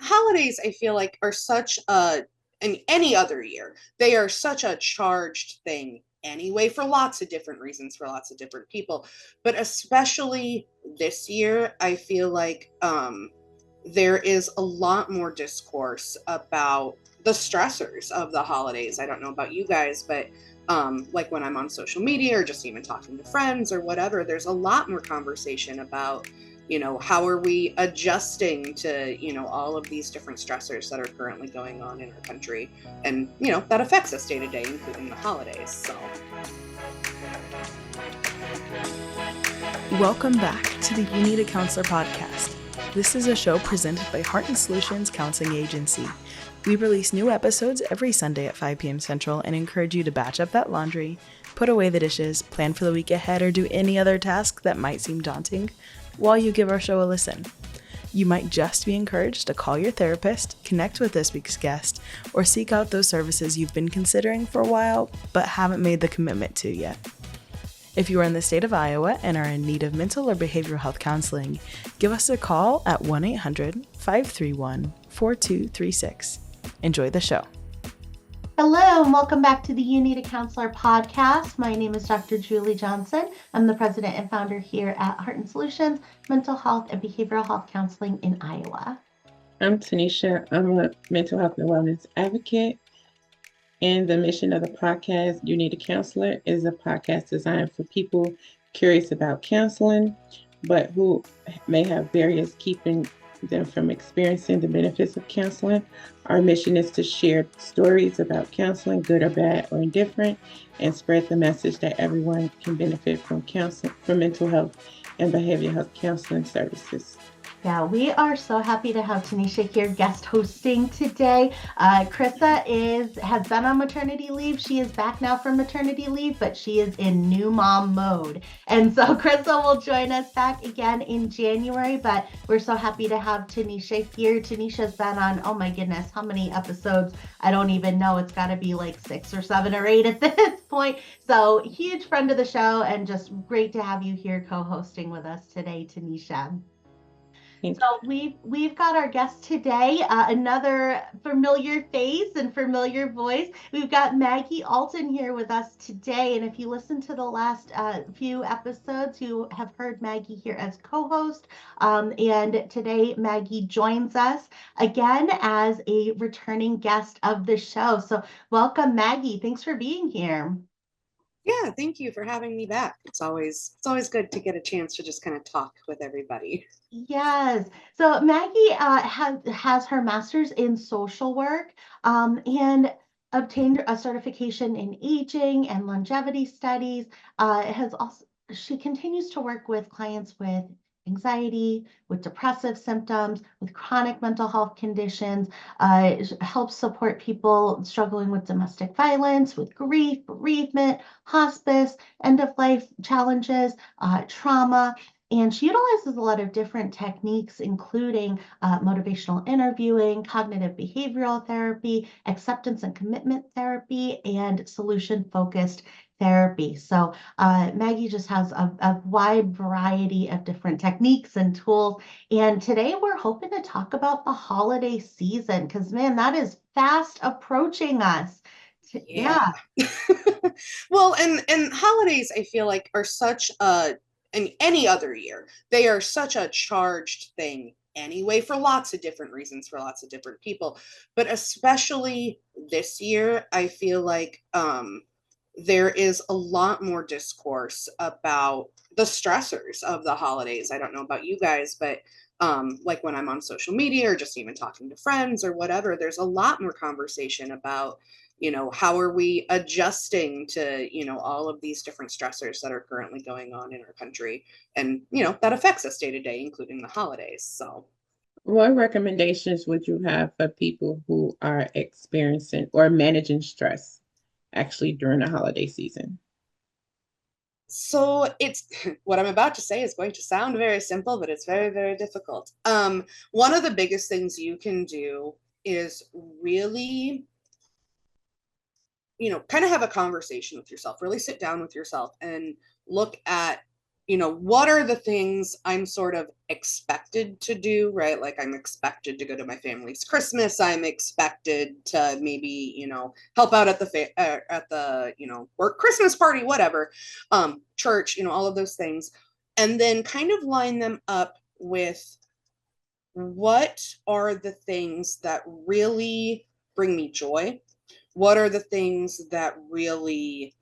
holidays, I feel like, are such in any other year, they are such a charged thing anyway, for lots of different reasons, for lots of different people. But especially this year, I feel like there is a lot more discourse about the stressors of the holidays. I don't know about you guys, but like when I'm on social media or just even talking to friends or whatever, there's a lot more conversation about, how are we adjusting to, all of these different stressors that are currently going on in our country. And, that affects us day to day, including the holidays. So. Welcome back to the You Need a Counselor podcast. This is a show presented by Heart and Solutions Counseling Agency. We release new episodes every Sunday at 5 p.m. Central and encourage you to batch up that laundry, put away the dishes, plan for the week ahead, or do any other task that might seem daunting while you give our show a listen. You might just be encouraged to call your therapist, connect with this week's guest, or seek out those services you've been considering for a while but haven't made the commitment to yet. If you are in the state of Iowa and are in need of mental or behavioral health counseling, give us a call at 1-800-531-4236. Enjoy the show. Hello, and welcome back to the You Need a Counselor podcast. My name is Dr. Julie Johnson. I'm the president and founder here at Heart and Solutions, Mental Health and Behavioral Health Counseling in Iowa. I'm Tenesha. I'm a mental health and wellness advocate. And the mission of the podcast, You Need a Counselor, is a podcast designed for people curious about counseling, but who may have barriers keeping them from experiencing the benefits of counseling. Our mission is to share stories about counseling, good or bad or indifferent, and spread the message that everyone can benefit from counseling, from mental health and behavioral health counseling services. Yeah, we are so happy to have Tenesha here guest hosting today. Krissa has been on maternity leave. She is back now from maternity leave, but she is in new mom mode. And so Krissa will join us back again in January, but we're so happy to have Tenesha here. Tenesha's been on, oh my goodness, how many episodes? I don't even know. It's got to be like 6 or 7 or 8 at this point. So huge friend of the show and just great to have you here co-hosting with us today, Tenesha. So we've got our guest today, another familiar face and familiar voice. We've got Maggie Alton here with us today. And if you listen to the last few episodes, you have heard Maggie here as co-host. And today Maggie joins us again as a returning guest of the show. So welcome, Maggie. Thanks for being here. Yeah, thank you for having me back. It's always good to get a chance to just kind of talk with everybody. Yes. So Maggie has her master's in social work and obtained a certification in aging and longevity studies. She continues to work with clients with anxiety, with depressive symptoms, with chronic mental health conditions, helps support people struggling with domestic violence, with grief, bereavement, hospice, end of life challenges, trauma. And she utilizes a lot of different techniques, including motivational interviewing, cognitive behavioral therapy, acceptance and commitment therapy, and solution-focused therapy. So Maggie just has a wide variety of different techniques and tools. And today we're hoping to talk about the holiday season because, man, that is fast approaching us. Yeah. Well, and holidays, I feel like, are such in any other year, they are such a charged thing anyway, for lots of different reasons, for lots of different people. But especially this year, I feel like there is a lot more discourse about the stressors of the holidays. I don't know about you guys, but like when I'm on social media or just even talking to friends or whatever, there's a lot more conversation about, how are we adjusting to, all of these different stressors that are currently going on in our country. And, that affects us day to day, including the holidays. So. What recommendations would you have for people who are experiencing or managing stress actually during the holiday season? So it's what I'm about to say is going to sound very simple, but it's very, very difficult. One of the biggest things you can do is really, kind of have a conversation with yourself, really sit down with yourself and look at what are the things I'm sort of expected to do, right? Like I'm expected to go to my family's Christmas. I'm expected to maybe, help out at the work Christmas party, whatever, church, all of those things. And then kind of line them up with what are the things that really bring me joy? What are the things that really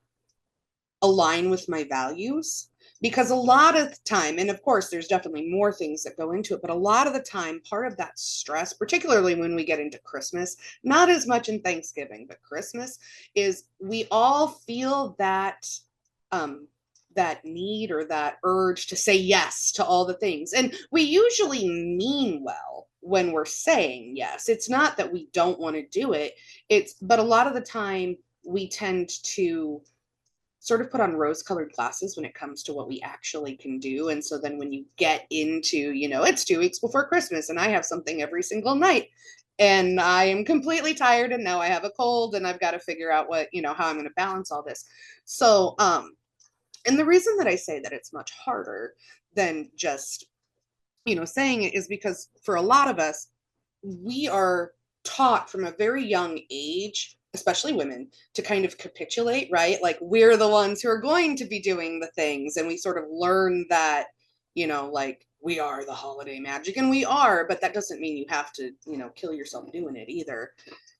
align with my values? Because a lot of the time, and of course there's definitely more things that go into it, but a lot of the time part of that stress, particularly when we get into Christmas, not as much in Thanksgiving, but Christmas, is we all feel that need or that urge to say yes to all the things, and we usually mean well when we're saying yes. It's not that we don't want to do it, but a lot of the time we tend to sort of put on rose-colored glasses when it comes to what we actually can do. And so then when you get into, it's 2 weeks before Christmas and I have something every single night and I am completely tired and now I have a cold and I've got to figure out how I'm going to balance all this. So, and the reason that I say that it's much harder than just, saying it is because for a lot of us, we are taught from a very young age, especially women, to kind of capitulate, right? Like we're the ones who are going to be doing the things. And we sort of learn that, like we are the holiday magic, and we are, but that doesn't mean you have to, kill yourself doing it either.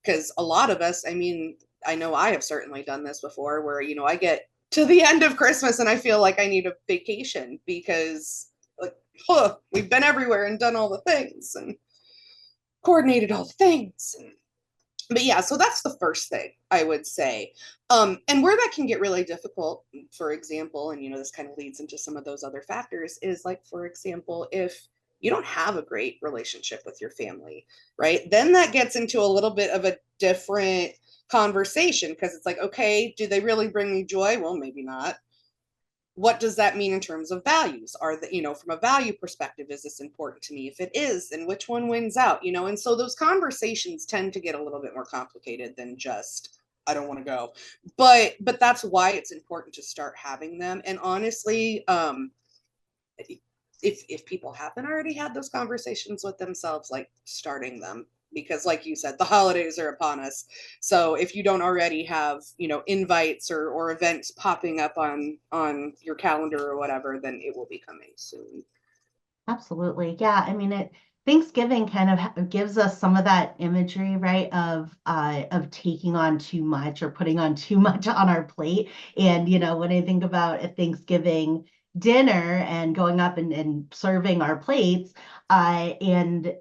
Because a lot of us, I mean, I know I have certainly done this before where, I get to the end of Christmas and I feel like I need a vacation because like, we've been everywhere and done all the things and coordinated all the things. But yeah, so that's the first thing I would say. And where that can get really difficult, for example, and this kind of leads into some of those other factors, is like, for example, if you don't have a great relationship with your family, right? Then that gets into a little bit of a different conversation because it's like, okay, do they really bring me joy? Well, maybe not. What does that mean in terms of values? Are that, from a value perspective, is this important to me? If it is, then which one wins out? And so those conversations tend to get a little bit more complicated than just, I don't want to go. But that's why it's important to start having them. And honestly, if people haven't already had those conversations with themselves, like starting them, because like you said, the holidays are upon us. So if you don't already have, invites or events popping up on your calendar or whatever, then it will be coming soon. Absolutely. Yeah. I mean, Thanksgiving kind of gives us some of that imagery, right, of taking on too much or putting on too much on our plate. And, when I think about a Thanksgiving dinner and going up and serving our plates, and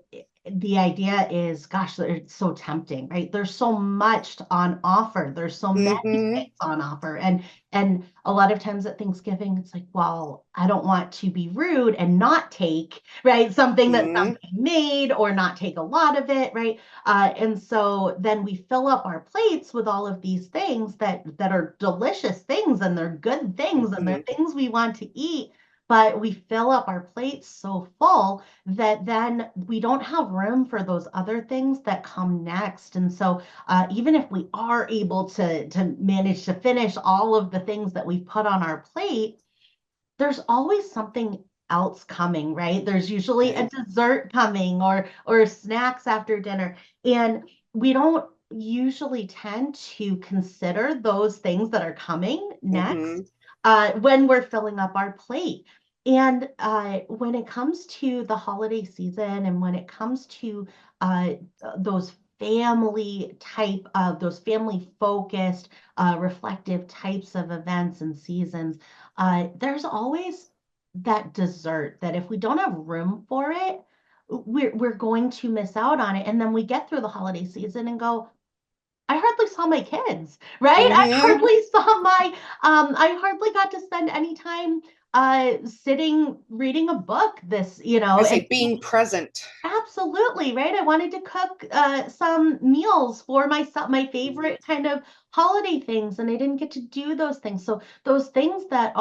the idea is, gosh, it's so tempting, right? There's so much on offer. There's so many Mm-hmm. things on offer. And a lot of times at Thanksgiving, it's like, well, I don't want to be rude and not take, right, something that Mm-hmm. somebody made or not take a lot of it, right? And so then we fill up our plates with all of these things that are delicious things and they're good things and they're Mm-hmm. things we want to eat. But we fill up our plates so full that then we don't have room for those other things that come next. And so even if we are able to manage to finish all of the things that we've put on our plate, there's always something else coming, right? There's usually a Right. dessert coming or snacks after dinner. And we don't usually tend to consider those things that are coming Mm-hmm. next when we're filling up our plate. And when it comes to the holiday season and when it comes to uh, those those family focused, reflective types of events and seasons, there's always that dessert that if we don't have room for it, we're going to miss out on it. And then we get through the holiday season and go, I hardly saw my kids, right? I Mm-hmm. hardly saw I hardly got to spend any time sitting reading a book I and say being present. absolutely, right? I wanted to cook some meals for myself, my favorite kind of holiday things, and I didn't get to do those things. So those things that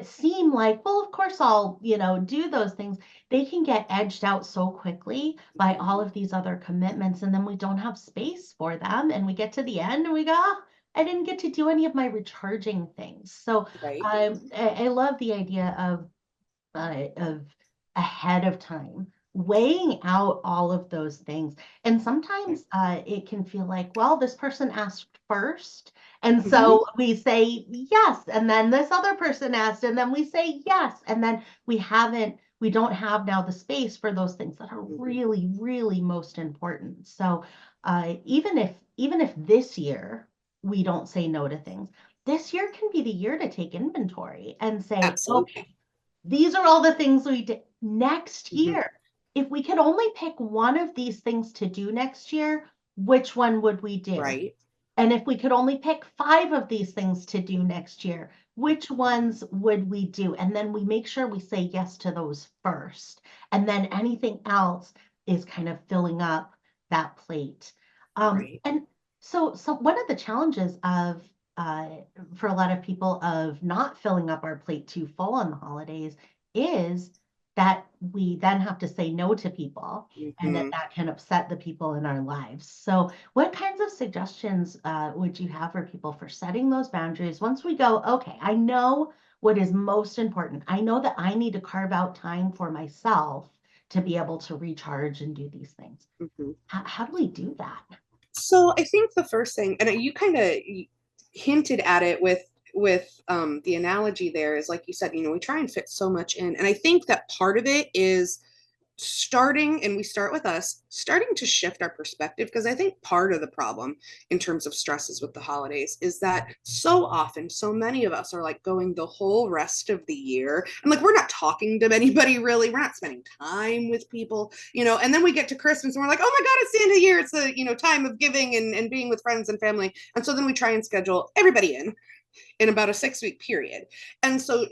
seem like, well, of course I'll, do those things, they can get edged out so quickly by all Mm-hmm. of these other commitments, and then we don't have space for them, and we get to the end and we go, "Ah, I didn't get to do any of my recharging things. So Right. I love the idea of ahead of time weighing out all of those things. And sometimes it can feel like, well, this person asked first. And Hmm. so we say yes. And then this other person asked, and then we say yes. And then we don't have now the space for those things that are Hmm. really, really most important. So even if this year we don't say no to things, this year can be the year to take inventory and say, okay, Absolutely. these are all the things we did next Hmm. year. If we could only pick one of these things to do next year, which one would we do? Right. And if we could only pick 5 of these things to do next year, which ones would we do? And then we make sure we say yes to those first. And then anything else is kind of filling up that plate. Right. And so one of the challenges of uh, for a lot of people of not filling up our plate too full on the holidays is that we then have to say no to people, and that Hmm. that can upset the people in our lives. So what kinds of suggestions would you have for people for setting those boundaries once we go, okay, I know what is most important. I know that I need to carve out time for myself to be able to recharge and do these things. Hmm. How do we do that? So I think the first thing, and you kind of hinted at it with the analogy there, is like you said, we try and fit so much in, and I think that part of it is starting, and we start with us starting to shift our perspective, because I think part of the problem in terms of stresses with the holidays is that so often so many of us are like going the whole rest of the year and like we're not talking to anybody, really, we're not spending time with people, and then we get to Christmas and we're like, oh my god, it's the end of the year, it's the time of giving and being with friends and family, and so then we try and schedule everybody in about a 6 week period. And so,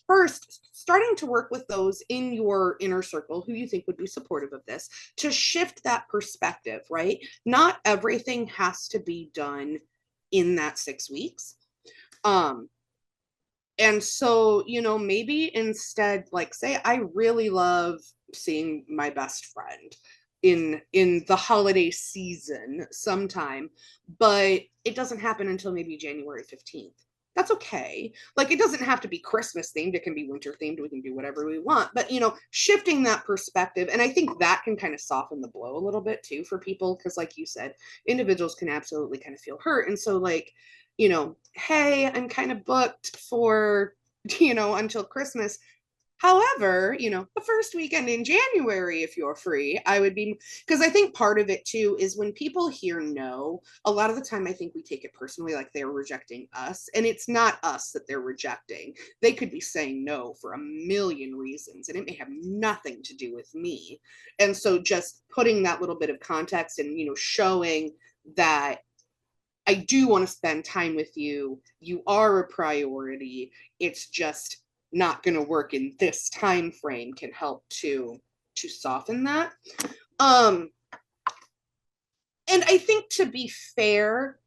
first, starting to work with those in your inner circle who you think would be supportive of this to shift that perspective, right? Not everything has to be done in that 6 weeks. Um, and so, maybe instead, like, say, I really love seeing my best friend in the holiday season sometime, but it doesn't happen until maybe January 15th. That's okay. Like, it doesn't have to be Christmas themed, it can be winter themed, we can do whatever we want, but shifting that perspective, and I think that can kind of soften the blow a little bit too for people, because like you said, individuals can absolutely kind of feel hurt, and so, like, hey, I'm kind of booked for, until Christmas. However, the first weekend in January, if you're free, I would be, because I think part of it too is when people hear no, a lot of the time I think we take it personally, like they're rejecting us. And it's not us that they're rejecting. They could be saying no for a million reasons, and it may have nothing to do with me. And so just putting that little bit of context and, showing that I do want to spend time with you. You are a priority. It's just not going to work in this time frame can help to soften that. Um and I think, to be fair,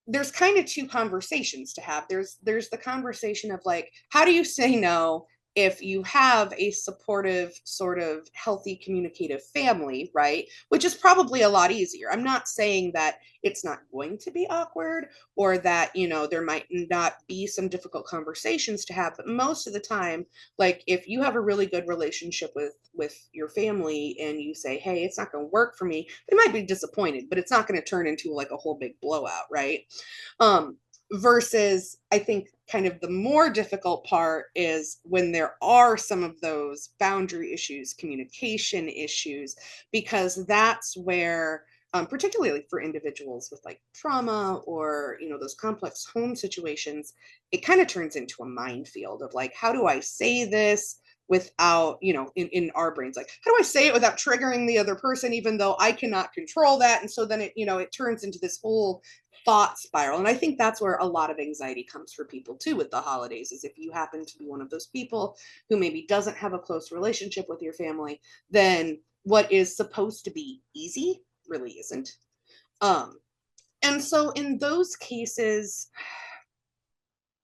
there's kind of two conversations to have. There's the conversation of like, how do you say no if you have a supportive, sort of healthy, communicative family, right? Which is probably a lot easier. I'm not saying that it's not going to be awkward, or that, there might not be some difficult conversations to have, but most of the time, like, if you have a really good relationship with your family and you say, hey, it's not going to work for me, they might be disappointed, but it's not going to turn into like a whole big blowout, right? um Versus, I think, kind of the more difficult part is when there are some of those boundary issues, communication issues, because that's where, particularly for individuals with like trauma or those complex home situations, it kind of turns into a minefield of like, how do I say this without, in our brains, like, how do I say it without triggering the other person, even though I cannot control that? And so then it turns into this whole thought spiral. And I think that's where a lot of anxiety comes for people too with the holidays, is if you happen to be one of those people who maybe doesn't have a close relationship with your family, then what is supposed to be easy really isn't. um and so in those cases,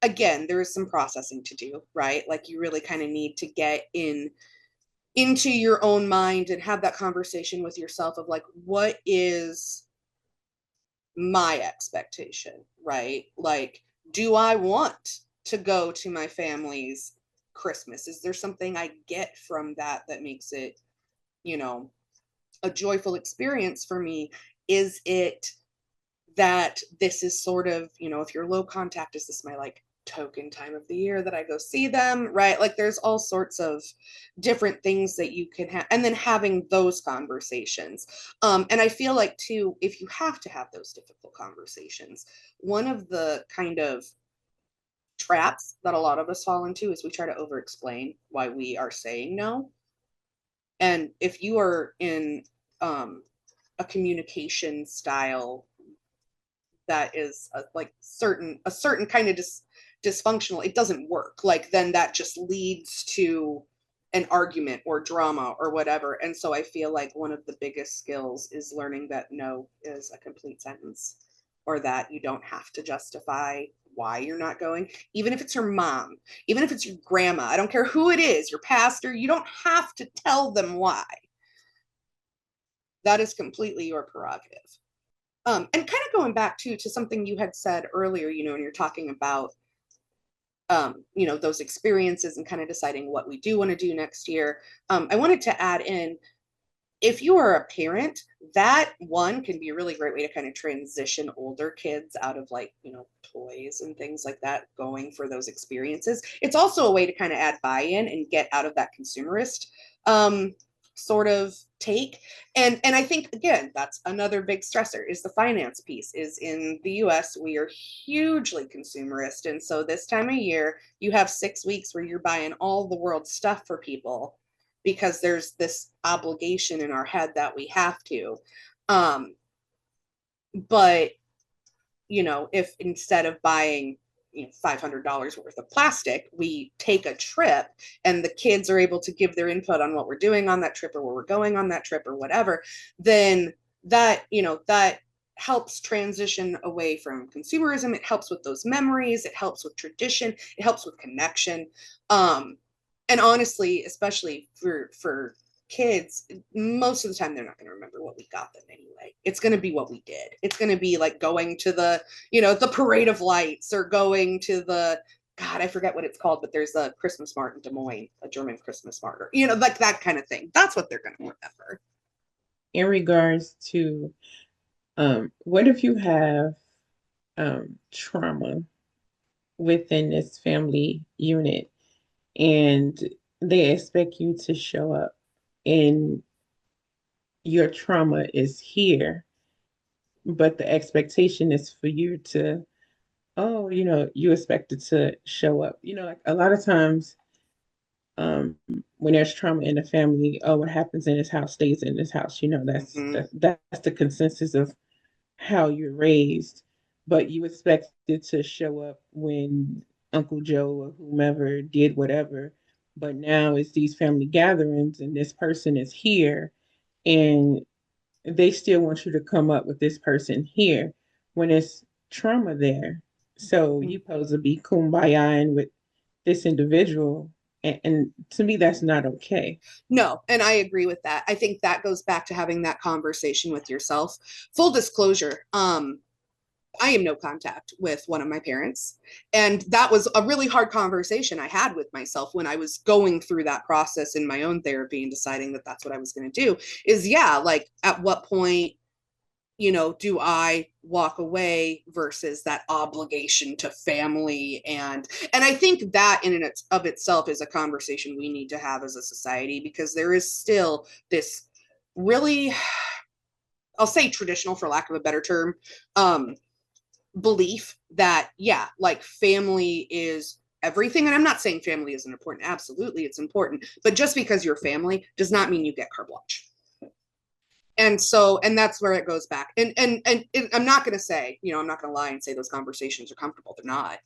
again, there is some processing to do, right? Like, you really kind of need to get into your own mind and have that conversation with yourself of like, what is my expectation, right? Like, do I want to go to my family's Christmas? Is there something I get from that that makes it, you know, a joyful experience for me? Is it that this is sort of, you know, if you're low contact, is this my like token time of the year that I go see them, right? Like there's all sorts of different things that you can have, and then having those conversations. And I feel like too, if you have to have those difficult conversations, one of the kind of traps that a lot of us fall into is we try to over explain why we are saying no. And if you are in a communication style that is like a certain kind of dysfunctional, it doesn't work. Like then that just leads to an argument or drama or whatever. And so I feel like one of the biggest skills is learning that no is a complete sentence, or that you don't have to justify why you're not going, even if it's your mom, even if it's your grandma, I don't care who it is, your pastor, you don't have to tell them why. That is completely your prerogative. And kind of going back to something you had said earlier, you know, when you're talking about, you know, those experiences and kind of deciding what we do want to do next year. I wanted to add in, if you are a parent, that one can be a really great way to kind of transition older kids out of like, you know, toys and things like that, going for those experiences. It's also a way to kind of add buy-in and get out of that consumerist sort of take. And I think again, that's another big stressor, is the finance piece. Is in the US, we are hugely consumerist. And so this time of year, you have 6 weeks where you're buying all the world's stuff for people because there's this obligation in our head that we have to. But, you know, if instead of buying, you know, $500 worth of plastic, we take a trip and the kids are able to give their input on what we're doing on that trip or where we're going on that trip or whatever, then that, you know, that helps transition away from consumerism. It helps with those memories. It helps with tradition. It helps with connection. And honestly, especially for kids, most of the time they're not going to remember what we got them anyway. It's going to be what we did. It's going to be like going to the, you know, the parade of lights, or going to the, God, I forget what it's called, but there's a Christmas mart in Des Moines, a German Christmas mart, or, you know, like that kind of thing. That's what they're going to remember. In regards to what if you have trauma within this family unit and they expect you to show up and your trauma is here, but the expectation is for you to, oh, you know, you expected to show up. You know, like a lot of times um, when there's trauma in the family, oh, what happens in this house stays in this house. You know, that's the consensus of how you're raised. But you expected to show up when Uncle Joe or whomever did whatever. But now it's these family gatherings and this person is here and they still want you to come up with this person here when it's trauma there. So you supposed to be kumbayaing with this individual. And to me, that's not okay. No, and I agree with that. I think that goes back to having that conversation with yourself. Full disclosure, I am no contact with one of my parents. And that was a really hard conversation I had with myself when I was going through that process in my own therapy and deciding that that's what I was going to do. Is, yeah, like at what point, you know, do I walk away versus that obligation to family? And I think that in and of itself is a conversation we need to have as a society, because there is still this really, I'll say traditional, for lack of a better term, belief that, yeah, like family is everything. And I'm not saying family isn't important. Absolutely, it's important. But just because you're family does not mean you get carte blanche. And so, and that's where it goes back. And I'm not going to say, you know, I'm not going to lie and say those conversations are comfortable. They're not.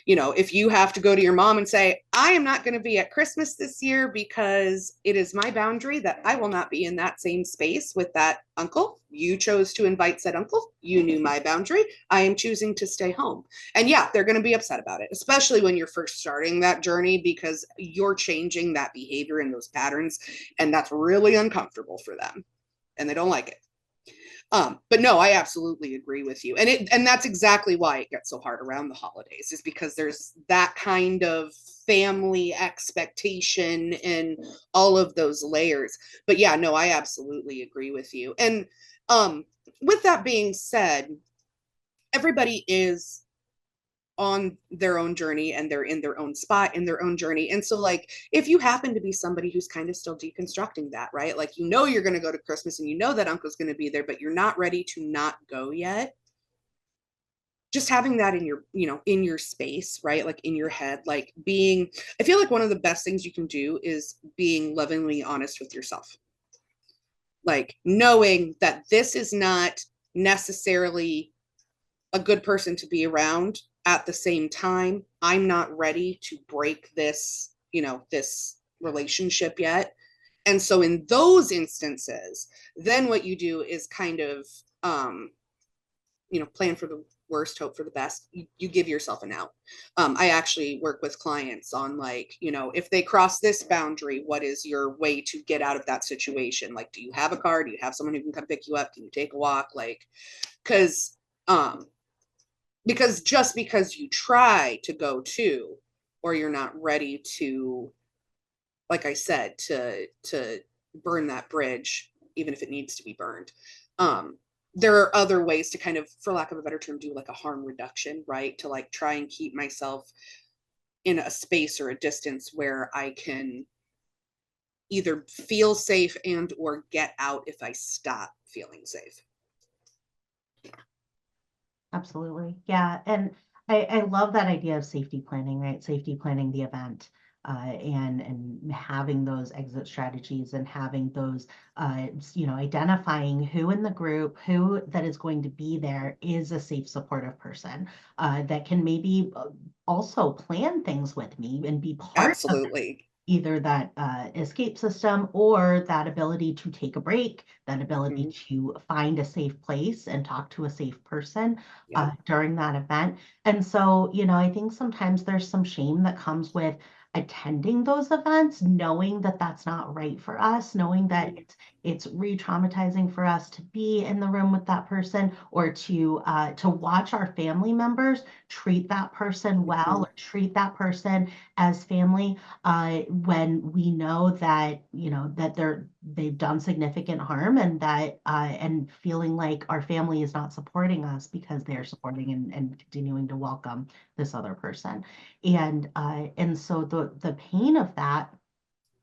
You know, if you have to go to your mom and say, I am not going to be at Christmas this year because it is my boundary that I will not be in that same space with that uncle. You chose to invite said uncle. You knew my boundary. I am choosing to stay home. And yeah, they're going to be upset about it, especially when you're first starting that journey, because you're changing that behavior and those patterns. And that's really uncomfortable for them. And they don't like it. But no, I absolutely agree with you. And that's exactly why it gets so hard around the holidays, is because there's that kind of family expectation and all of those layers. But yeah, no, I absolutely agree with you. And with that being said, everybody is on their own journey and they're in their own spot in their own journey. And so like if you happen to be somebody who's kind of still deconstructing that, right? Like you know you're going to go to Christmas and you know that uncle's going to be there, but you're not ready to not go yet. Just having that in your, you know, in your space, right? Like in your head, like being, I feel like one of the best things you can do is being lovingly honest with yourself. Like knowing that this is not necessarily a good person to be around. At the same time, I'm not ready to break this, you know, this relationship yet. And so in those instances, then what you do is kind of you know, plan for the worst, hope for the best. You give yourself an out. I actually work with clients on like, you know, if they cross this boundary, what is your way to get out of that situation? Like, do you have a car? Do you have someone who can come pick you up? Can you take a walk? Like, um, because just because you try to go to, or you're not ready to, like I said, to burn that bridge, even if it needs to be burned. There are other ways to kind of, for lack of a better term, do like a harm reduction, right? To like try and keep myself in a space or a distance where I can either feel safe and or get out if I stop feeling safe. Absolutely. Yeah. And I love that idea of safety planning, right? Safety planning the event. And having those exit strategies and having those, identifying who in the group, who that is going to be there is a safe, supportive person that can maybe also plan things with me and be part of Absolutely. either that escape system or that ability to take a break, that ability Mm-hmm. to find a safe place and talk to a safe person Yep. during that event. And so, I think sometimes there's some shame that comes with attending those events, knowing that that's not right for us, knowing that it's re-traumatizing for us to be in the room with that person or to watch our family members treat that person well Mm-hmm. or treat that person as family when we know that that they've done significant harm and that and feeling like our family is not supporting us because they're supporting and continuing to welcome this other person and so the pain of that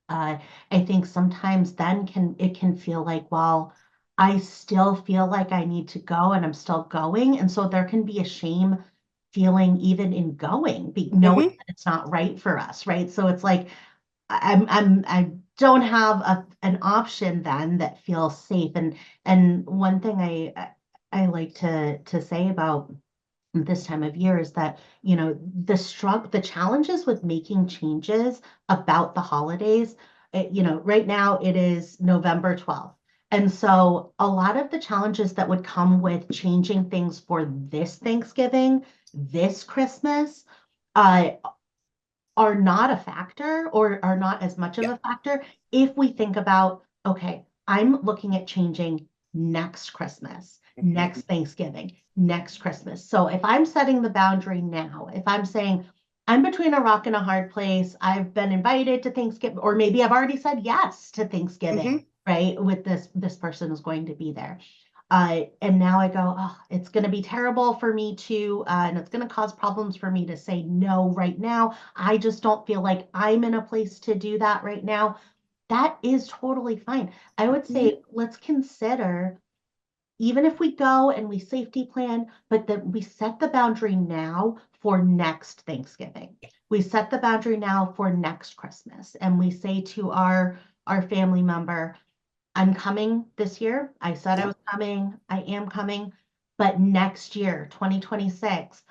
I think sometimes then can feel like, well, I still feel like I need to go and I'm still going. And so there can be a shame feeling even in going, knowing Mm-hmm. that it's not right for us, right? So it's like I don't have an option then that feels safe. And one thing I like to say about this time of year is that the challenges with making changes about the holidays, right now it is November 12th, and so a lot of the challenges that would come with changing things for this Thanksgiving, this Christmas, uh, are not a factor or are not as much of Yeah. a factor if we think about, okay, I'm looking at changing next Christmas, Mm-hmm. next Thanksgiving, next Christmas. So if I'm setting the boundary now, if I'm saying I'm between a rock and a hard place, I've been invited to Thanksgiving, or maybe I've already said yes to Thanksgiving, Mm-hmm. right? With this person is going to be there. And now I go, oh, it's going to be terrible for me to, and it's going to cause problems for me to say no right now. I just don't feel like I'm in a place to do that right now. That is totally fine. I would Mm-hmm. say let's consider, even if we go and we safety plan, but that we set the boundary now for next Thanksgiving. We set the boundary now for next Christmas. And we say to our family member, I'm coming this year. I said I Yeah. was coming. I am coming. But next year, 2026,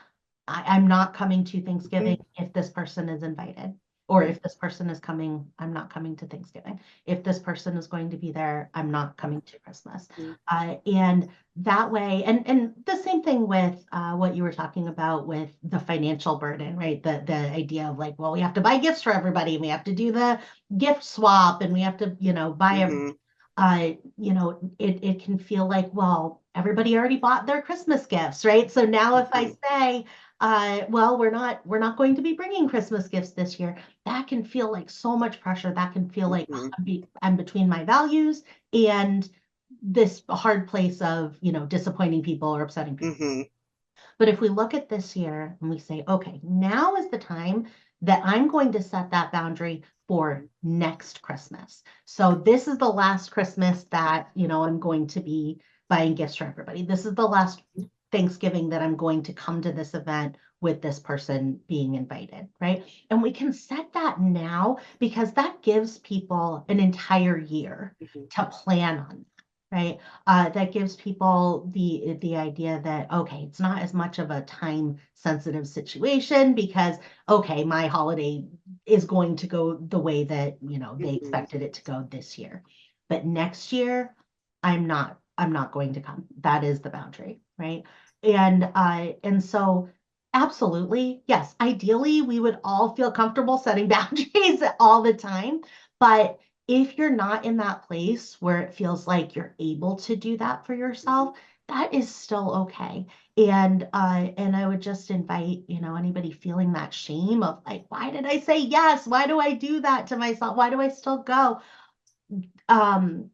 I'm not coming to Thanksgiving Mm-hmm. if this person is invited. Or Yeah. if this person is coming, I'm not coming to Thanksgiving. If this person is going to be there, I'm not coming to Christmas. Mm-hmm. And that way, and the same thing with what you were talking about with the financial burden, right? The idea of like, well, we have to buy gifts for everybody, and we have to do the gift swap, and we have to, buy everything. Mm-hmm. It can feel like, well, everybody already bought their Christmas gifts, right? So now if I say, well, we're not going to be bringing Christmas gifts this year, that can feel like so much pressure. That can feel like I'm between my values and this hard place of, disappointing people or upsetting people. But if we look at this year and we say, okay, now is the time that I'm going to set that boundary for next Christmas. So this is the last Christmas that, I'm going to be buying gifts for everybody. This is the last Thanksgiving that I'm going to come to this event with this person being invited, right? And we can set that now because that gives people an entire year to plan on, right? That gives people the idea that, okay, it's not as much of a time sensitive situation because, okay, my holiday is going to go the way that, they expected it to go this year. But next year, I'm not going to come. That is the boundary, right? And so absolutely, yes, ideally we would all feel comfortable setting boundaries all the time, but if you're not in that place where it feels like you're able to do that for yourself, that is still okay. And I would just invite, anybody feeling that shame of like, why did I say yes? Why do I do that to myself? Why do I still go? Um,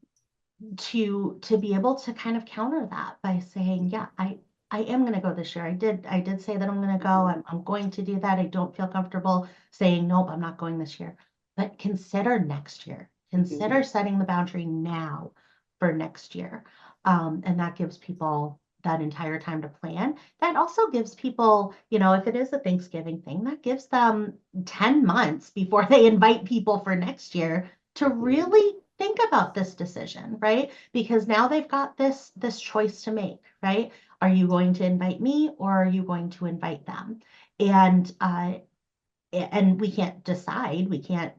to be able to kind of counter that by saying, yeah, I am going to go this year. I did say that I'm going to go. I'm going to do that. I don't feel comfortable saying, nope, I'm not going this year. But consider next year. Consider setting the boundary now for next year. And that gives people that entire time to plan. That also gives people, if it is a Thanksgiving thing, that gives them 10 months before they invite people for next year to really think about this decision, right? Because now they've got this choice to make, right? Are you going to invite me or are you going to invite them? And we can't decide, we can't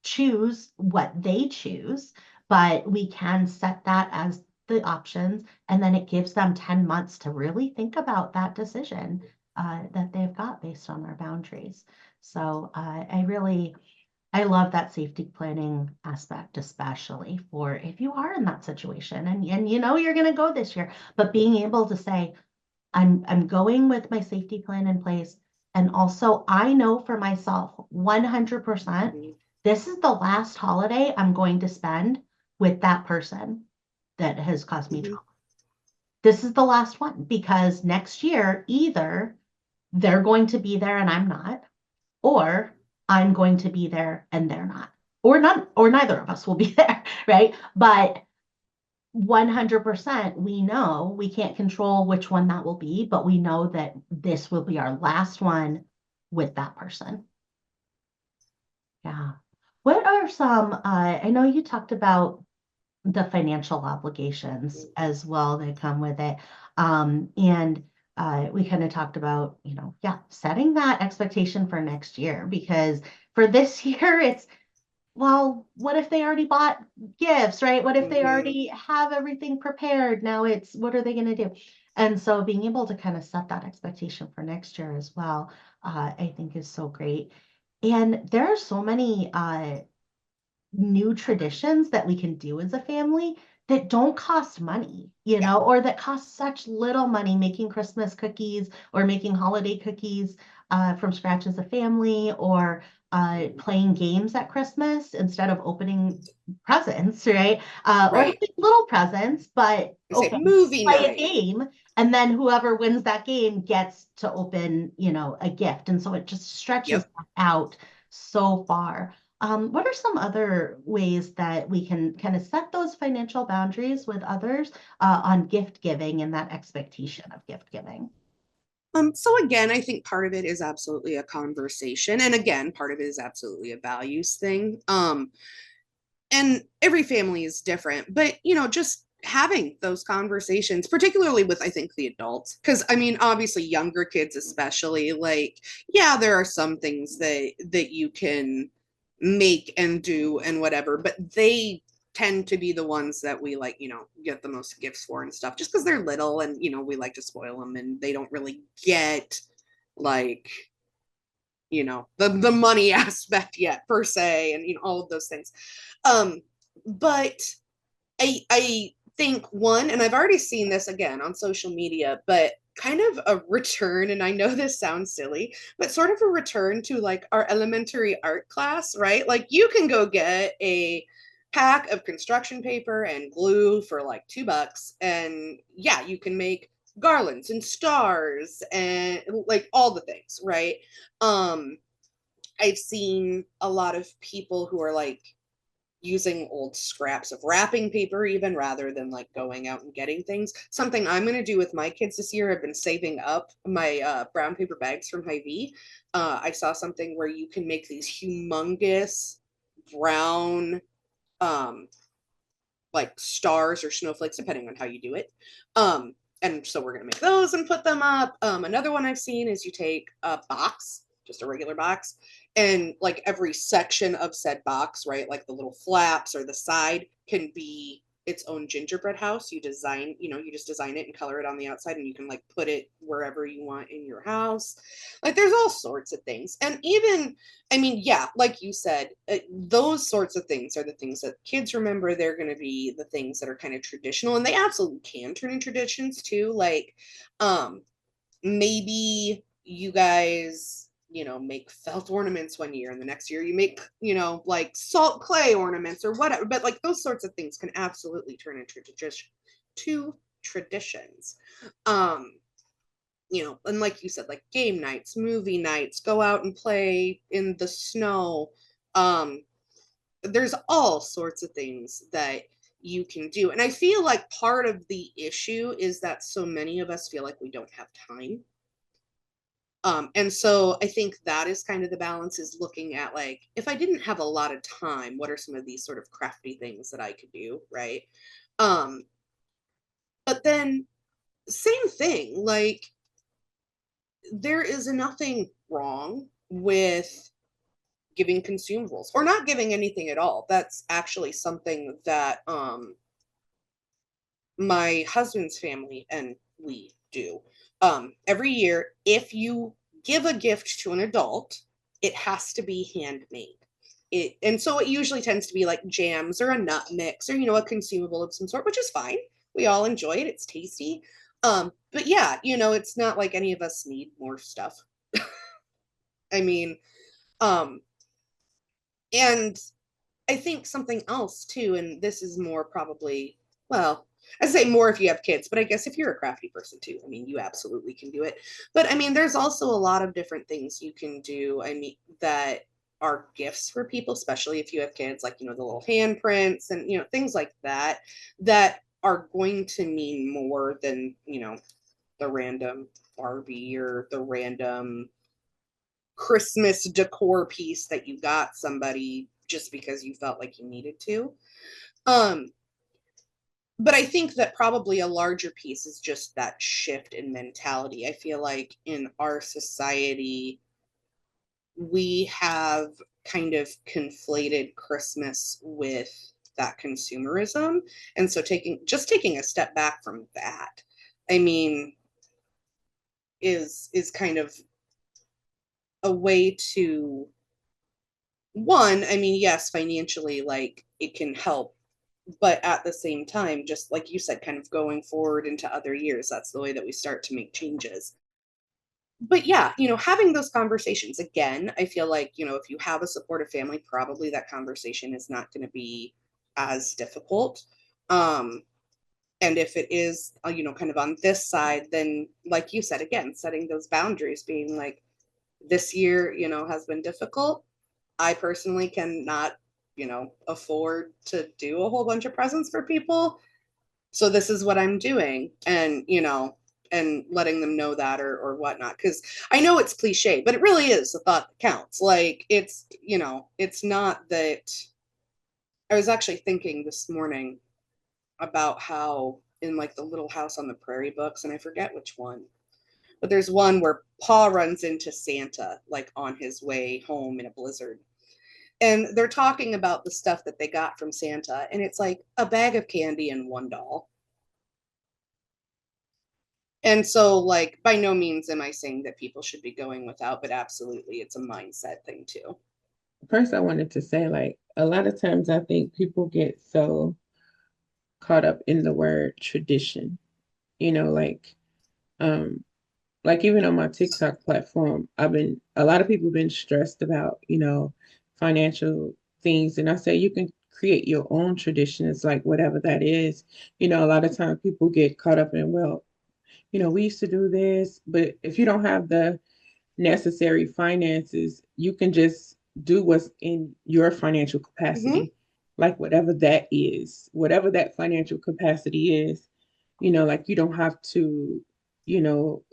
choose what they choose, but we can set that as the options, and then it gives them 10 months to really think about that decision that they've got based on their boundaries. So I love that safety planning aspect, especially for if you are in that situation and you're going to go this year, but being able to say, I'm going with my safety plan in place. And also I know for myself 100%, this is the last holiday I'm going to spend with that person that has caused me trauma. This is the last one because next year, either they're going to be there and I'm not, or I'm going to be there and they're not, or none, or neither of us will be there, right? But 100%, we know we can't control which one that will be, but we know that this will be our last one with that person. Yeah. What are some, I know you talked about the financial obligations as well that come with it. And we kind of talked about, setting that expectation for next year, because for this year, it's, well, what if they already bought gifts, right? What if they already have everything prepared? Now it's, what are they going to do? And so being able to kind of set that expectation for next year as well, I think is so great. And there are so many new traditions that we can do as a family that don't cost money, or that cost such little money, making Christmas cookies or making holiday cookies from scratch as a family, or playing games at Christmas instead of opening presents, right? Or having little presents, but okay, movie play night. a game, and then whoever wins that game gets to open, a gift. And so it just stretches out so far. What are some other ways that we can kind of set those financial boundaries with others on gift giving and that expectation of gift giving? So again, I think part of it is absolutely a conversation. And again, part of it is absolutely a values thing. And every family is different, but just having those conversations, particularly with, I think, the adults, because I mean, obviously younger kids, especially, like, yeah, there are some things that you can make and do and whatever, but they tend to be the ones that we like, get the most gifts for and stuff, just because they're little and, we like to spoil them and they don't really get like, the money aspect yet per se, and, all of those things. But I think one, and I've already seen this again on social media, but kind of a return, and I know this sounds silly, but sort of a return to like our elementary art class, right? Like you can go get a pack of construction paper and glue for like $2, and yeah, you can make garlands and stars and like all the things, right? Um, I've seen a lot of people who are like using old scraps of wrapping paper even rather than like going out and getting things. Something I'm going to do with my kids this year, I've been saving up my brown paper bags from Hy-Vee. I saw something where you can make these humongous brown um like stars or snowflakes depending on how you do it. And so we're going to make those and put them up. Another one I've seen is you take a box, just a regular box, and like every section of said box, right, like the little flaps or the side can be its own gingerbread house. You design, you just design it and color it on the outside, and you can like put it wherever you want in your house. Like there's all sorts of things. And even, I mean, yeah, like you said, those sorts of things are the things that kids remember. They're going to be the things that are kind of traditional, and they absolutely can turn in traditions too. Like, maybe you guys, make felt ornaments one year, and the next year you make, like salt clay ornaments or whatever. But like those sorts of things can absolutely turn into traditions. Um, and like you said, like game nights, movie nights, go out and play in the snow. Um, there's all sorts of things that you can do. And I feel like part of the issue is that so many of us feel like we don't have time. And so I think that is kind of the balance, is looking at like, if I didn't have a lot of time, what are some of these sort of crafty things that I could do, right? Um, but then same thing, like there is nothing wrong with giving consumables or not giving anything at all. That's actually something that my husband's family and we do. Every year, if you give a gift to an adult, it has to be handmade. And so it usually tends to be like jams or a nut mix or a consumable of some sort, which is fine. We all enjoy it. It's tasty. But yeah, it's not like any of us need more stuff. I mean, um, and I think something else too, and this is more probably, well, I say more if you have kids, but I guess if you're a crafty person too, I mean, you absolutely can do it. But I mean, there's also a lot of different things you can do. I mean, that are gifts for people, especially if you have kids, like, the little handprints and, things like that, that are going to mean more than, the random Barbie or the random Christmas decor piece that you got somebody just because you felt like you needed to. Um, but I think that probably a larger piece is just that shift in mentality. I feel like in our society, we have kind of conflated Christmas with that consumerism. And so taking a step back from that, I mean, is kind of a way to, one, I mean, yes, financially, like it can help, but at the same time, just like you said, kind of going forward into other years, that's the way that we start to make changes. But yeah, having those conversations again, I feel like, if you have a supportive family, probably that conversation is not going to be as difficult. Um, and if it is, kind of on this side, then like you said, again, setting those boundaries, being like, this year, has been difficult. I personally cannot, afford to do a whole bunch of presents for people. So this is what I'm doing. And, and letting them know that or whatnot. Cause I know it's cliche, but it really is the thought that counts. Like it's not that. I was actually thinking this morning about how in like the Little House on the Prairie books, and I forget which one, but there's one where Paul runs into Santa like on his way home in a blizzard, and they're talking about the stuff that they got from Santa, and it's like a bag of candy and one doll. And so, like, by no means am I saying that people should be going without, but absolutely it's a mindset thing too. First, I wanted to say, like, a lot of times I think people get so caught up in the word tradition. You know, like even on my TikTok platform, a lot of people been stressed about, financial things. And I say you can create your own tradition. It's like whatever that is. A lot of times people get caught up in, well, we used to do this, but if you don't have the necessary finances, you can just do what's in your financial Mm-hmm. capacity, like whatever that financial capacity is, like you don't have to, you know,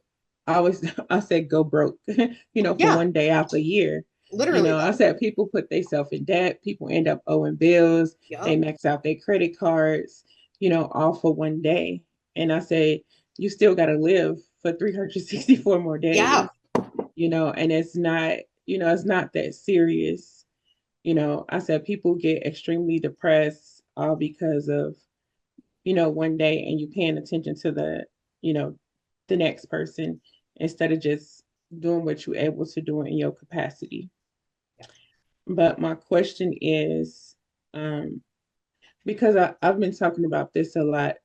I always I said go broke, for Yeah, one day out the year. literally I though. said people put themselves in debt, people end up owing bills, they Yep. max out their credit cards, all for one day. And I say, you still gotta live for 364 more Yeah. days, and it's not that serious. I said people get extremely depressed all because of, one day and you paying attention to you know, the next person instead of just doing what you're able to do in your capacity. Yeah. But my question is, um, because I've been talking about this a lot,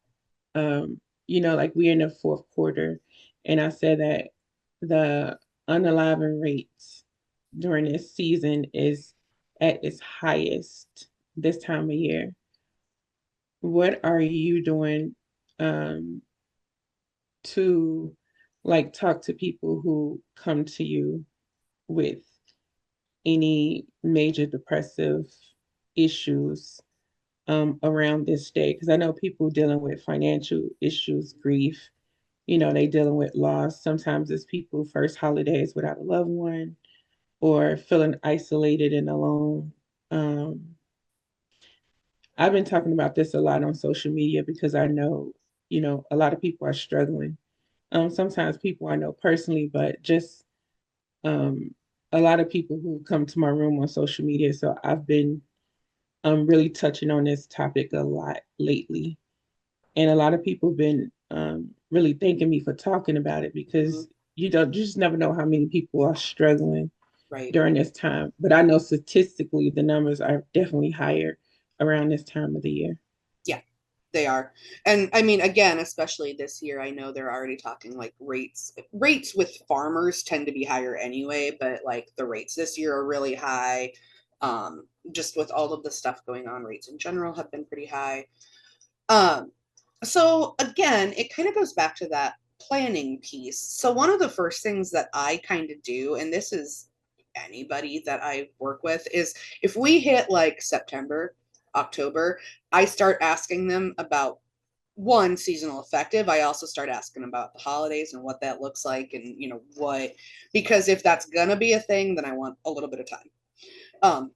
like we're in the fourth quarter, and I said that the unaliving rates during this season is at its highest this time of year. What are you doing um, to like talk to people who come to you with any major depressive issues around this day? Because I know people dealing with financial issues, grief, they dealing with loss. Sometimes it's people first holidays without a loved one or feeling isolated and alone. Um, I've been talking about this a lot on social media because I know, a lot of people are struggling. Sometimes people I know personally, but just um, a lot of people who come to my room on social media. So I've been really touching on this topic a lot lately. And a lot of people have been really thanking me for talking about it Mm-hmm. because you just never know how many people are struggling Right. during this time. But I know statistically the numbers are definitely higher around this time of the year. Yeah, they are. And I mean, again, especially this year, I know they're already talking like rates with farmers tend to be higher anyway, but like the rates this year are really high. Just with all of the stuff going on, rates in general have been pretty high. um so again, it kind of goes back to that planning piece. So one of the first things that I kind of do, and this is anybody that I work with, is if we hit like September, October, I start asking them about one, seasonal affective. I also start asking about the holidays and what that looks like, and what, because if that's gonna be a thing, then I want a little bit of time.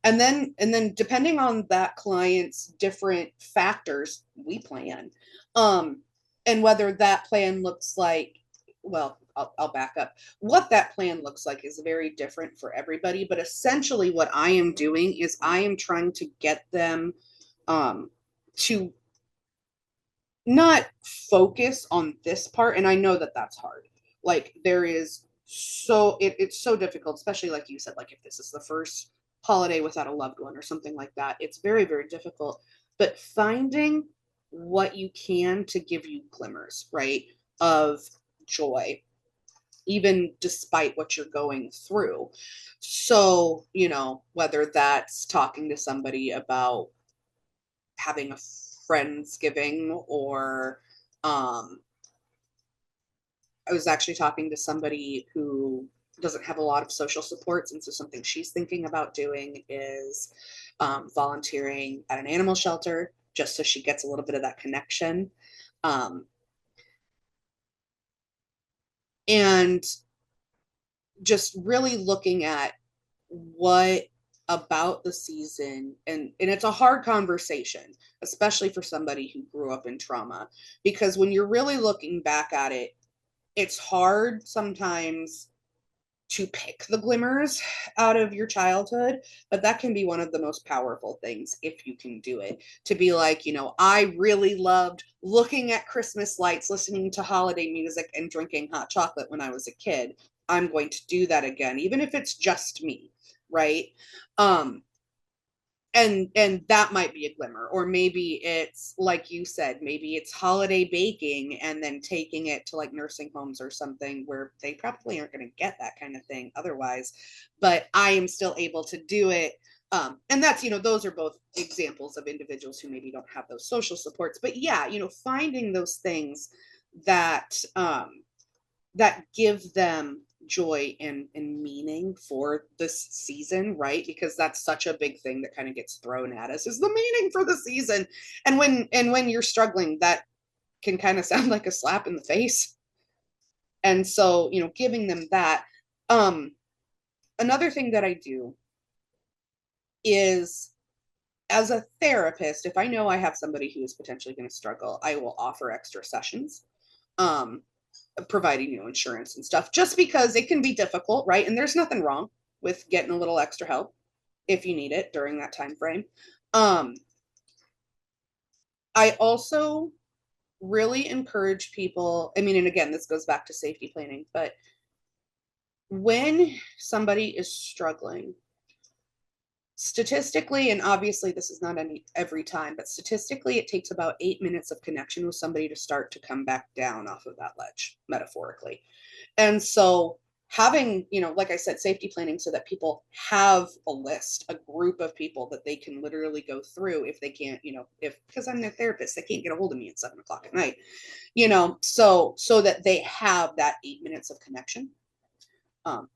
And then depending on that client's different factors, we plan. Um, and whether that plan looks like, well, I'll back up. What that plan looks like is very different for everybody. But essentially, what I am doing is I am trying to get them to not focus on this part. And I know that that's hard. Like there is it's so difficult, especially like you said, like if this is the first holiday without a loved one or something like that, it's very, very difficult. But finding what you can to give you glimmers, right, of joy, even despite what you're going through. So, whether that's talking to somebody about having a friendsgiving, or um, I was actually talking to somebody who doesn't have a lot of social supports, and so something she's thinking about doing is volunteering at an animal shelter, just so she gets a little bit of that connection. Um, and just really looking at what about the season, and it's a hard conversation, especially for somebody who grew up in trauma, because when you're really looking back at it, it's hard sometimes to pick the glimmers out of your childhood, but that can be one of the most powerful things if you can do it. To be like, I really loved looking at Christmas lights, listening to holiday music, and drinking hot chocolate when I was a kid. I'm going to do that again, even if it's just me, right? Um, and that might be a glimmer. Or maybe it's like you said, maybe it's holiday baking and then taking it to like nursing homes or something where they probably aren't going to get that kind of thing otherwise, but I am still able to do it. And that's, those are both examples of individuals who maybe don't have those social supports. But yeah, finding those things that that give them joy and meaning for this season, right? Because that's such a big thing that kind of gets thrown at us, is the meaning for the season. And when you're struggling, that can kind of sound like a slap in the face. And so, giving them that. Another thing that I do is, as a therapist, if I know I have somebody who is potentially going to struggle, I will offer extra sessions. Um, Providing insurance and stuff, just because it can be difficult, right? And there's nothing wrong with getting a little extra help if you need it during that time frame. I also really encourage people, I mean, and again, this goes back to safety planning, but when somebody is struggling, statistically, and obviously this is not every time, but statistically it takes about 8 minutes of connection with somebody to start to come back down off of that ledge, metaphorically. And so having, like I said, safety planning so that people have a list, a group of people that they can literally go through if they can't, because I'm their therapist, they can't get a hold of me at 7 o'clock at night, so that they have that 8 minutes of connection.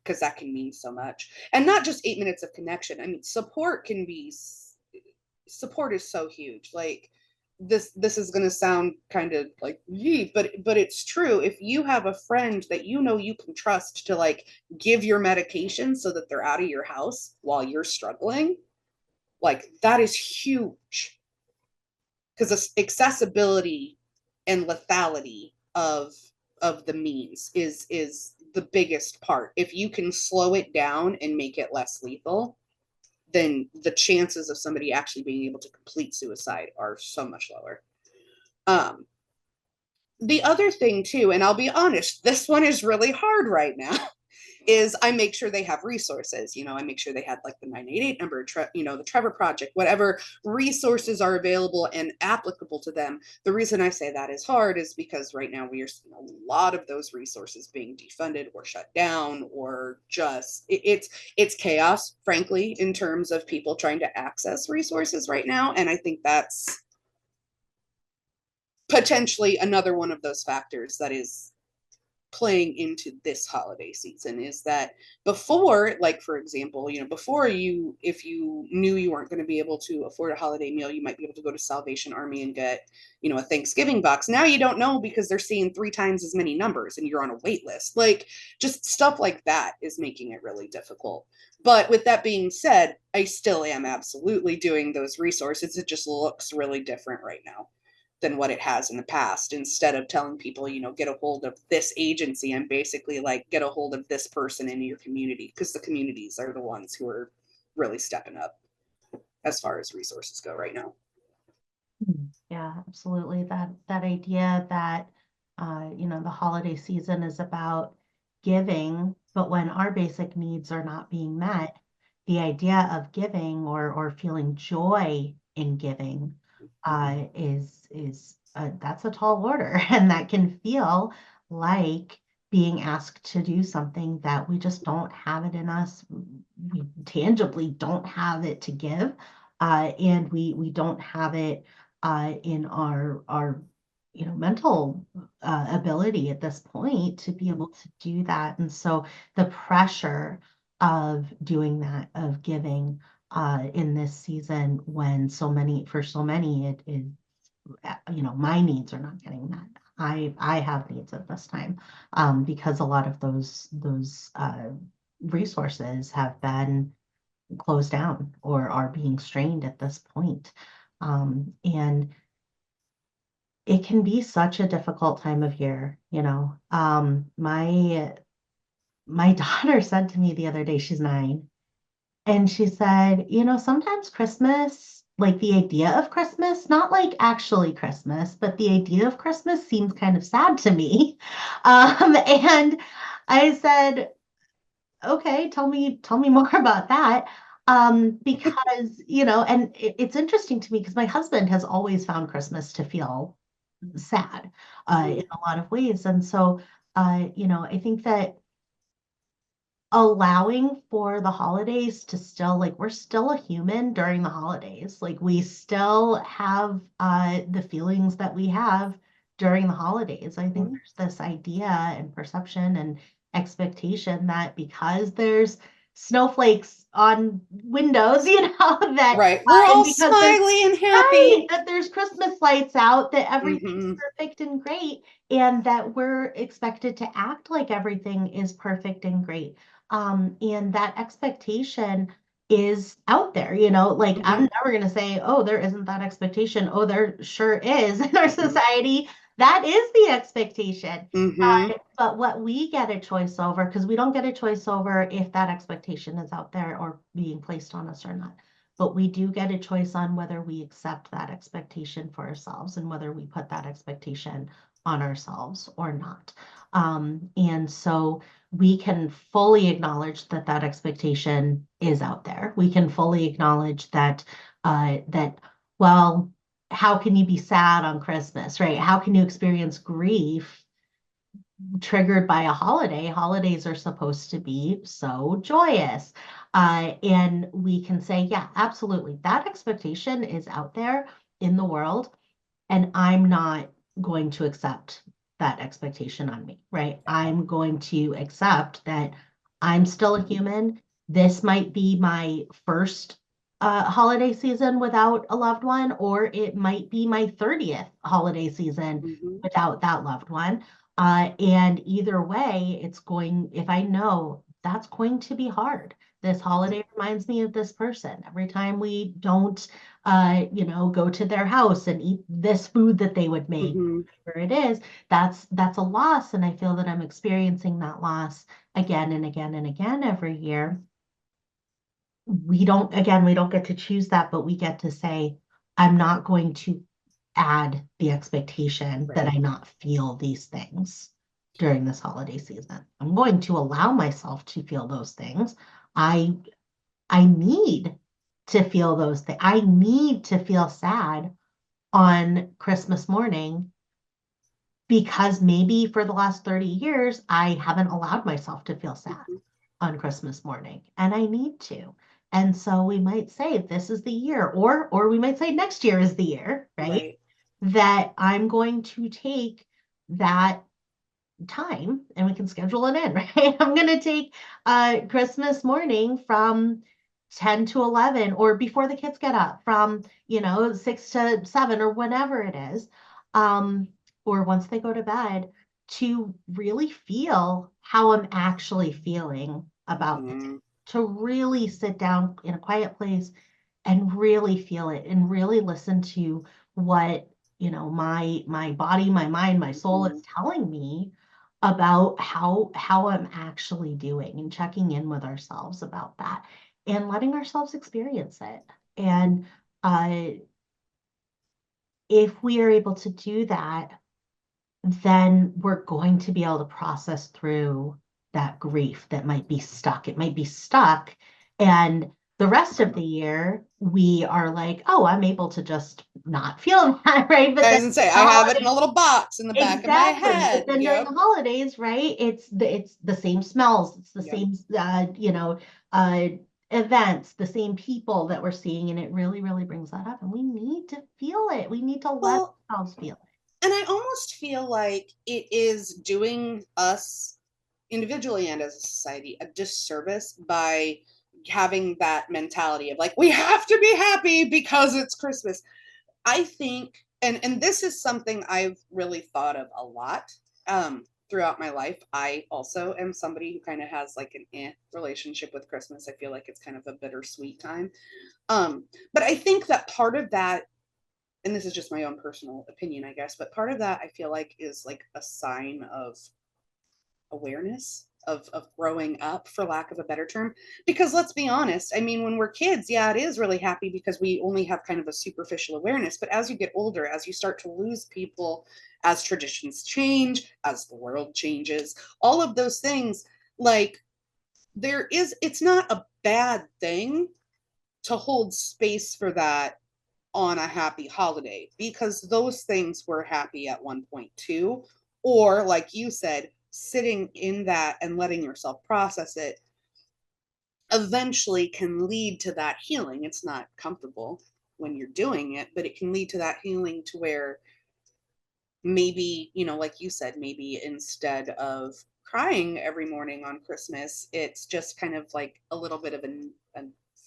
Because that can mean so much. And not just 8 minutes of connection. I mean, support is so huge. Like, this is going to sound kind of like, but it's true. If you have a friend that you can trust to like give your medication so that they're out of your house while you're struggling, like, that is huge. Because accessibility and lethality of the means is the biggest part. If you can slow it down and make it less lethal, then the chances of somebody actually being able to complete suicide are so much lower. The other thing too, and I'll be honest, this one is really hard right now, is I make sure they have resources. I make sure they had like the 988 number, the Trevor Project, whatever resources are available and applicable to them. The reason I say that is hard is because right now we are seeing a lot of those resources being defunded or shut down, or just it's chaos, frankly, in terms of people trying to access resources right now. And I think that's potentially another one of those factors that is playing into this holiday season, is that before, like, for example, before, if you knew you weren't going to be able to afford a holiday meal, you might be able to go to Salvation Army and get, a Thanksgiving box. Now you don't know, because they're seeing 3 times as many numbers and you're on a wait list. Like, just stuff like that is making it really difficult. But with that being said, I still am absolutely doing those resources. It just looks really different right now than what it has in the past. Instead of telling people, get a hold of this agency, and basically like, get a hold of this person in your community, because the communities are the ones who are really stepping up as far as resources go right now. Yeah, absolutely. That idea that the holiday season is about giving, but when our basic needs are not being met, the idea of giving or feeling joy in giving is that's a tall order, and that can feel like being asked to do something that we just don't have it in us. We tangibly don't have it to give, and we don't have it in our mental ability at this point to be able to do that. And so the pressure of doing that, of giving in this season, when for so many it is, my needs are not getting met. I have needs at this time, because a lot of those resources have been closed down or are being strained at this point. And it can be such a difficult time of year. My daughter said to me the other day, she's 9, and she said, sometimes Christmas, like the idea of Christmas, not like actually Christmas, but the idea of Christmas seems kind of sad to me. And I said, okay, tell me more about that. Because, and it's interesting to me because my husband has always found Christmas to feel sad in Mhm. a lot of ways. And so, I think that allowing for the holidays to still, like, we're still a human during the holidays. Like, we still have the feelings that we have during the holidays. I think Mhm. there's this idea and perception and expectation that because there's snowflakes on windows, that Right. We're and all because there's smiley and right, happy. that there's Christmas lights out, that everything's Hmm. perfect and great, and that we're expected to act like everything is perfect and great. And that expectation is out there, like Hmm. I'm never going to say, oh, there isn't that expectation. Oh, there sure is in our Hmm. society. That is the expectation. Hmm. But what we get a choice over, because we don't get a choice over if that expectation is out there or being placed on us or not. But we do get a choice on whether we accept that expectation for ourselves and whether we put that expectation on ourselves or not. And so we can fully acknowledge that that expectation is out there. We can fully acknowledge that well, how can you be sad on Christmas, right? How can you experience grief triggered by a holiday? Holidays are supposed to be so joyous. And we can say, yeah, absolutely. That expectation is out there in the world, and I'm not going to accept that expectation on me, right? I'm going to accept that I'm still a human. This might be my first holiday season without a loved one, or it might be my 30th holiday season Hmm. without that loved one. And either way, if I know that's going to be hard. This holiday reminds me of this person. Every time we don't go to their house and eat this food that they would make, Hmm. whatever it is, that's a loss. And I feel that I'm experiencing that loss again and again and again every year. We don't get to choose that, but we get to say, I'm not going to add the expectation that Right. I not feel these things during this holiday season. I'm going to allow myself to feel those things. I I need to feel those things. I need to feel sad on Christmas morning because maybe for the last 30 years, I haven't allowed myself to feel sad Hmm. on Christmas morning, and I need to. And so we might say this is the year, or we might say next year is the year, right? Right. That I'm going to take that time and we can schedule it in, right? I'm going to take Christmas morning from 10 to 11 or before the kids get up from, 6 to 7 or whatever it is. Um, or once they go to bed to really feel how I'm actually feeling about the day, Hmm. to really sit down in a quiet place and really feel it and really listen to what my body, my mind, my soul Hmm. is telling me about how I'm actually doing, and checking in with ourselves about that and letting ourselves experience it. And uh, if we are able to do that, then we're going to be able to process through that grief that might be stuck. It might be stuck. And the rest of the year, we are like, oh, I'm able to just not feel that, right? But I then was gonna say the I have it in holiday, a little box in the back of my exactly. But head. then during Yep. the holidays, right? It's the same smells, it's the Yep. same uh events, the same people that we're seeing, and it really, really brings that up. And we need to feel it. We need to let Well, ourselves feel and I almost feel like it is doing us individually and as a society a disservice by having that mentality of like we have to be happy because it's Christmas. I think, and this is something I've really thought of a lot throughout my life. I also am somebody who kind of has like an relationship with Christmas. I feel like it's kind of a bittersweet time. But I think that part of that, and this is just my own personal opinion, I guess, but part of that I feel like is like a sign of awareness of growing up, for lack of a better term. Because let's be honest, I mean, when we're kids, yeah, it is really happy because we only have kind of a superficial awareness. But as you get older, as you start to lose people, as traditions change, as the world changes, all of those things, like it's not a bad thing to hold space for that on a happy holiday, because those things were happy at one point too. Or like you said, sitting in that and letting yourself process it eventually can lead to that healing. It's not comfortable when you're doing it, but it can lead to that healing to where maybe, like you said, maybe instead of crying every morning on Christmas, it's just kind of like a little bit of a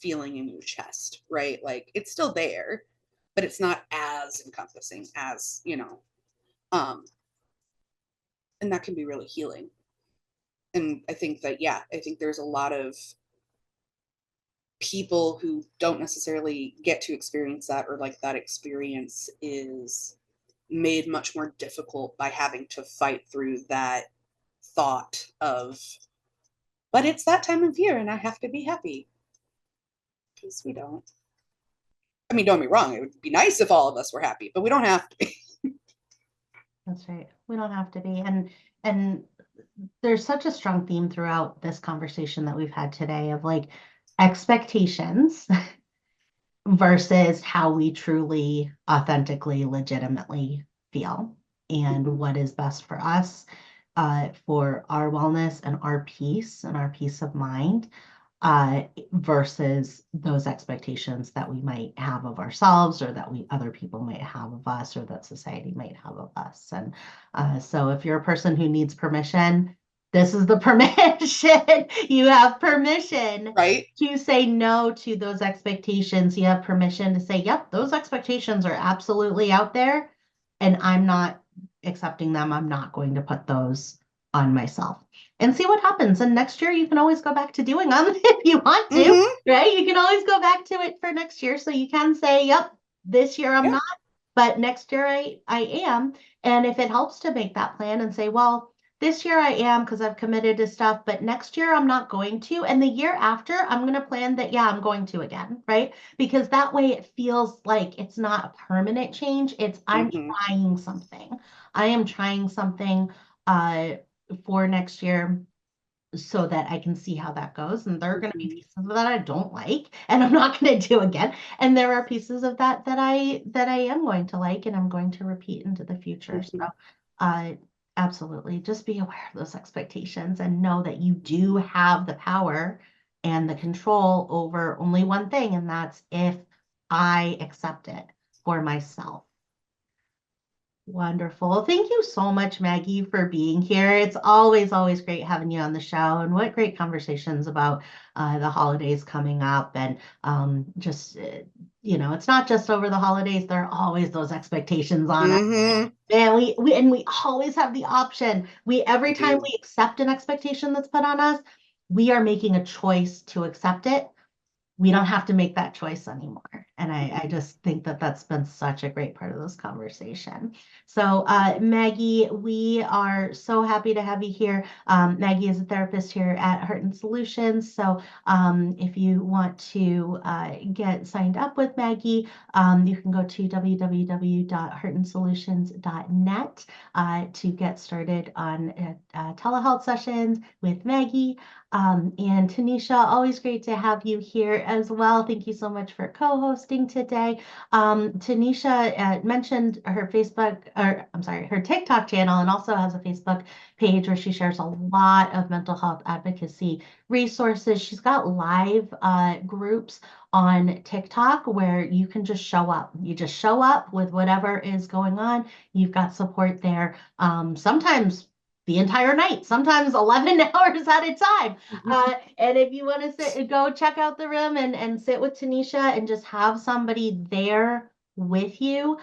feeling in your chest, right? Like it's still there, but it's not as encompassing as, and that can be really healing. And I think that, yeah, I think there's a lot of people who don't necessarily get to experience that, or like that experience is made much more difficult by having to fight through that thought of, but it's that time of year and I have to be happy. Because we don't. I mean, don't get me wrong, it would be nice if all of us were happy, but we don't have to be. That's right. We don't have to be. And there's such a strong theme throughout this conversation that we've had today of like expectations versus how we truly, authentically, legitimately feel and what is best for us, for our wellness and our peace of mind, versus those expectations that we might have of ourselves, or that other people might have of us, or that society might have of us. And so if you're a person who needs permission, this is the permission. You have permission, right, to say no to those expectations. You have permission to say, yep, those expectations are absolutely out there, and I'm not accepting them. I'm not going to put those on myself, and see what happens. And next year, you can always go back to doing them if you want to, mm-hmm. right? You can always go back to it for next year. So you can say, yep, this year I'm not, but next year I am. And if it helps to make that plan and say, well, this year I am because I've committed to stuff, but next year I'm not going to. And the year after, I'm going to plan that, yeah, I'm going to again, right? Because that way it feels like it's not a permanent change. It's I'm trying something. I am trying something for next year, so that I can see how that goes. And there are going to be pieces of that I don't like, and I'm not going to do again. And there are pieces of that I am going to like, and I'm going to repeat into the future. So absolutely, just be aware of those expectations and know that you do have the power and the control over only one thing, and that's if I accept it for myself. Wonderful. Thank you so much, Maggie, for being here. It's always great having you on the show, and what great conversations about the holidays coming up. And just, it's not just over the holidays. There are always those expectations on us. And we always have the option. Every time we accept an expectation that's put on us, we are making a choice to accept it. We don't have to make that choice anymore. And I just think that that's been such a great part of this conversation. So Maggie, we are so happy to have you here. Maggie is a therapist here at Heart and Solutions. So if you want to get signed up with Maggie, you can go to www.heartandsolutions.net to get started on telehealth sessions with Maggie. And Tenesha, always great to have you here as well. Thank you so much for co-hosting today. Tenesha mentioned her her TikTok channel, and also has a Facebook page where she shares a lot of mental health advocacy resources. She's got live groups on TikTok where you can just show up. You just show up with whatever is going on. You've got support there. Sometimes the entire night, sometimes 11 hours at a time. And if you want to go check out the room and sit with Tenesha and just have somebody there with you,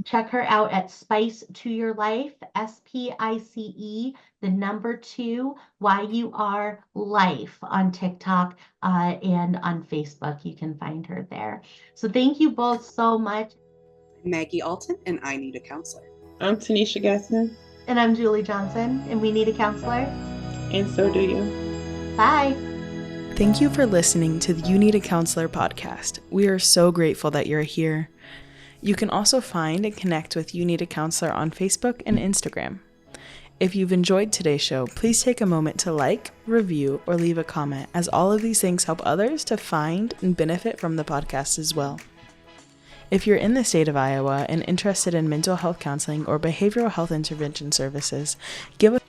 check her out at Spice to Your Life, SPICE, the number 2, YUR Life on TikTok and on Facebook. You can find her there. So thank you both so much. Maggie Alton, and I Need a Counselor. I'm Tenesha Gasson. And I'm Julie Johnson, and we need a counselor. And so do you. Bye. Thank you for listening to the You Need a Counselor podcast. We are so grateful that you're here. You can also find and connect with You Need a Counselor on Facebook and Instagram. If you've enjoyed today's show, please take a moment to like, review, or leave a comment, as all of these things help others to find and benefit from the podcast as well. If you're in the state of Iowa and interested in mental health counseling or behavioral health intervention services, give us